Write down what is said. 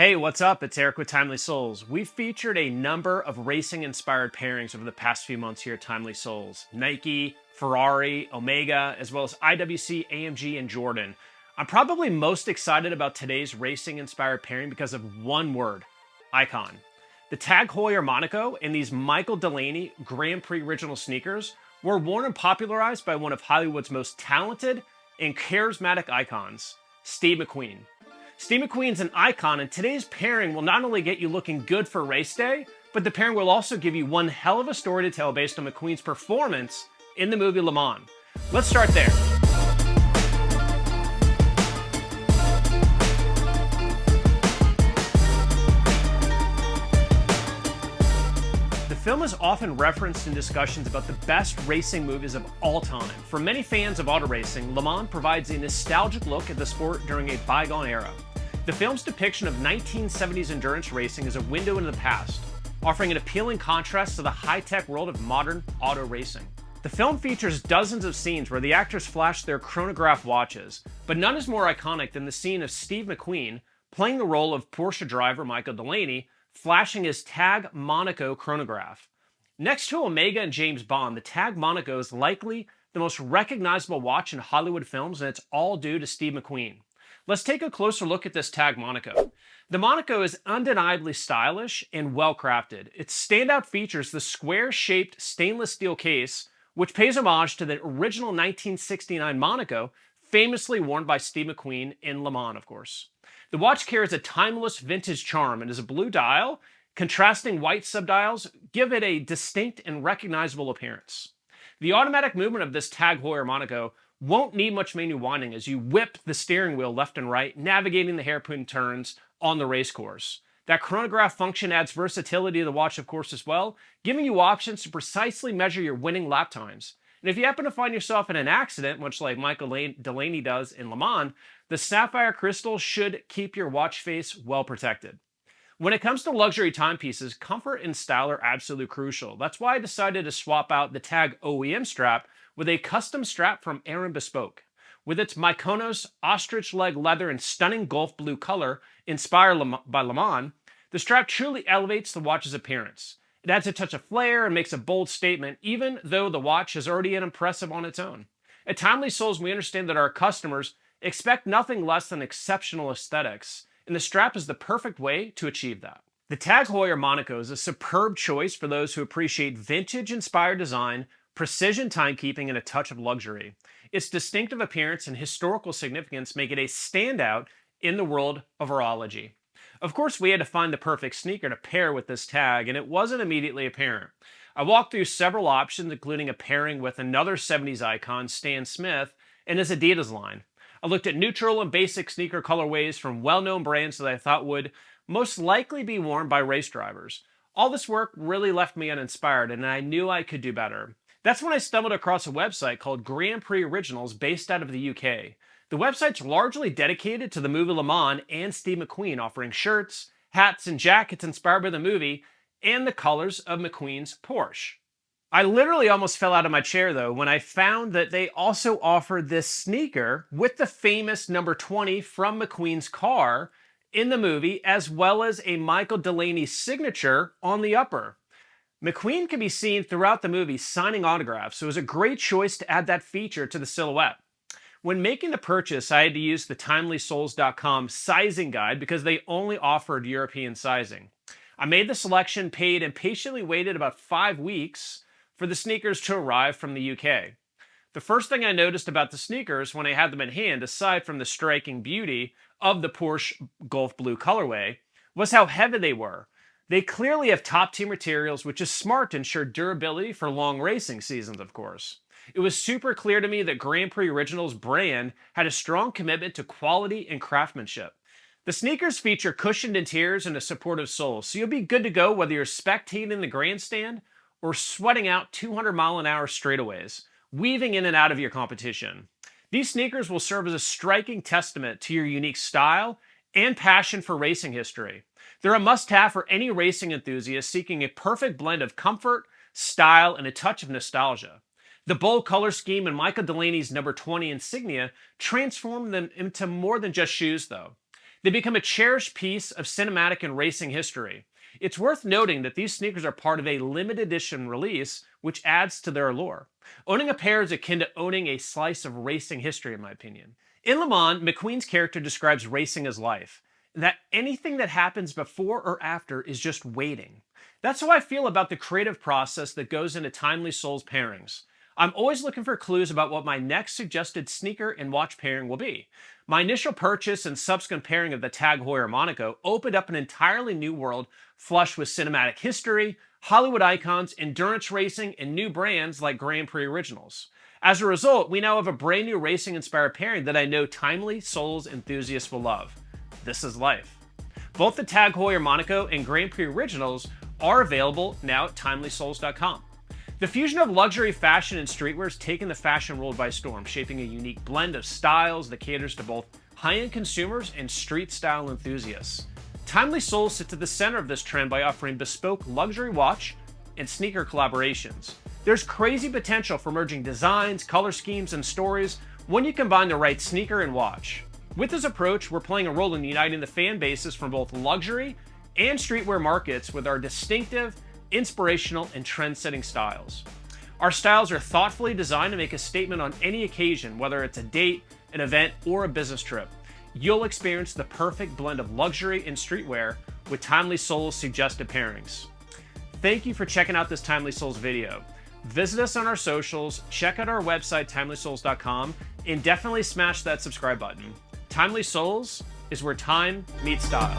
Hey, what's up? It's Eric with TimelySoles. We've featured a number of racing-inspired pairings over the past few months here at TimelySoles. Nike, Ferrari, Omega, as well as IWC, AMG, and Jordan. I'm probably most excited about today's racing-inspired pairing because of one word: icon. The Tag Heuer Monaco and these Michael Delaney Grand Prix Original sneakers were worn and popularized by one of Hollywood's most talented and charismatic icons, Steve McQueen. Steve McQueen's an icon, and today's pairing will not only get you looking good for race day, but the pairing will also give you one hell of a story to tell based on McQueen's performance in the movie LeMans. Let's start there. The film is often referenced in discussions about the best racing movies of all time. For many fans of auto racing, LeMans provides a nostalgic look at the sport during a bygone era. The film's depiction of 1970s endurance racing is a window into the past, offering an appealing contrast to the high-tech world of modern auto racing. The film features dozens of scenes where the actors flash their chronograph watches, but none is more iconic than the scene of Steve McQueen playing the role of Porsche driver Michael Delaney, flashing his Tag Monaco chronograph. Next to Omega and James Bond, the Tag Monaco is likely the most recognizable watch in Hollywood films, and it's all due to Steve McQueen. Let's take a closer look at this Tag Monaco. The Monaco is undeniably stylish and well crafted. Its standout features the square-shaped stainless steel case, which pays homage to the original 1969 Monaco, famously worn by Steve McQueen in LeMans, of course. The watch carries a timeless vintage charm and is a blue dial. Contrasting white subdials give it a distinct and recognizable appearance. The automatic movement of this Tag Heuer Monaco won't need much manual winding as you whip the steering wheel left and right, navigating the hairpin turns on the race course. That chronograph function adds versatility to the watch, of course, as well, giving you options to precisely measure your winning lap times. And if you happen to find yourself in an accident, much like Michael Delaney does in LeMans, the sapphire crystal should keep your watch face well protected. When it comes to luxury timepieces, comfort and style are absolutely crucial. That's why I decided to swap out the Tag OEM strap with a custom strap from Aaron Bespoke. With its Mykonos ostrich leg leather and stunning Gulf blue color inspired by LeMans, the strap truly elevates the watch's appearance. It adds a touch of flair and makes a bold statement, even though the watch is already impressive on its own. At TimelySoles, we understand that our customers expect nothing less than exceptional aesthetics, and the strap is the perfect way to achieve that. The Tag Heuer Monaco is a superb choice for those who appreciate vintage-inspired design, precision timekeeping, and a touch of luxury. Its distinctive appearance and historical significance make it a standout in the world of horology. Of course, we had to find the perfect sneaker to pair with this tag, and it wasn't immediately apparent. I walked through several options, including a pairing with another 70s icon, Stan Smith, and his Adidas line. I looked at neutral and basic sneaker colorways from well-known brands that I thought would most likely be worn by race drivers. All this work really left me uninspired, and I knew I could do better. That's when I stumbled across a website called Grand Prix Originals based out of the UK. The website's largely dedicated to the movie LeMans and Steve McQueen, offering shirts, hats, and jackets inspired by the movie and the colors of McQueen's Porsche. I literally almost fell out of my chair, though, when I found that they also offered this sneaker with the famous number 20 from McQueen's car in the movie, as well as a Michael Delaney signature on the upper. McQueen can be seen throughout the movie signing autographs, so it was a great choice to add that feature to the silhouette. When making the purchase, I had to use the TimelySoles.com sizing guide because they only offered European sizing. I made the selection, paid, and patiently waited about 5 weeks for the sneakers to arrive from the UK. The first thing I noticed about the sneakers when I had them in hand, aside from the striking beauty of the Porsche Gulf Blue colorway, was how heavy they were. They clearly have top-tier materials, which is smart to ensure durability for long racing seasons, of course. It was super clear to me that Grand Prix Originals brand had a strong commitment to quality and craftsmanship. The sneakers feature cushioned interiors and a supportive sole, so you'll be good to go whether you're spectating in the grandstand or sweating out 200-mile-an-hour straightaways, weaving in and out of your competition. These sneakers will serve as a striking testament to your unique style and passion for racing history. They're a must-have for any racing enthusiast seeking a perfect blend of comfort, style, and a touch of nostalgia. The bold color scheme and Michael Delaney's number 20 insignia transformed them into more than just shoes, though. They become a cherished piece of cinematic and racing history. It's worth noting that these sneakers are part of a limited edition release, which adds to their allure. Owning a pair is akin to owning a slice of racing history, in my opinion. In LeMans, McQueen's character describes racing as life, that anything that happens before or after is just waiting. That's how I feel about the creative process that goes into TimelySoles pairings. I'm always looking for clues about what my next suggested sneaker and watch pairing will be. My initial purchase and subsequent pairing of the Tag Heuer Monaco opened up an entirely new world flush with cinematic history, Hollywood icons, endurance racing, and new brands like Grand Prix Originals. As a result, we now have a brand new racing-inspired pairing that I know TimelySoles enthusiasts will love. This is life. Both the Tag Heuer Monaco and Grand Prix Originals are available now at TimelySoles.com. The fusion of luxury fashion and streetwear has taken the fashion world by storm, shaping a unique blend of styles that caters to both high-end consumers and street-style enthusiasts. TimelySoles sits at the center of this trend by offering bespoke luxury watch and sneaker collaborations. There's crazy potential for merging designs, color schemes, and stories when you combine the right sneaker and watch. With this approach, we're playing a role in uniting the fan bases from both luxury and streetwear markets with our distinctive, inspirational, and trend-setting styles. Our styles are thoughtfully designed to make a statement on any occasion, whether it's a date, an event, or a business trip. You'll experience the perfect blend of luxury and streetwear with TimelySoles suggested pairings. Thank you for checking out this TimelySoles video. Visit us on our socials, check out our website, TimelySoles.com, and definitely smash that subscribe button. TimelySoles is where time meets style.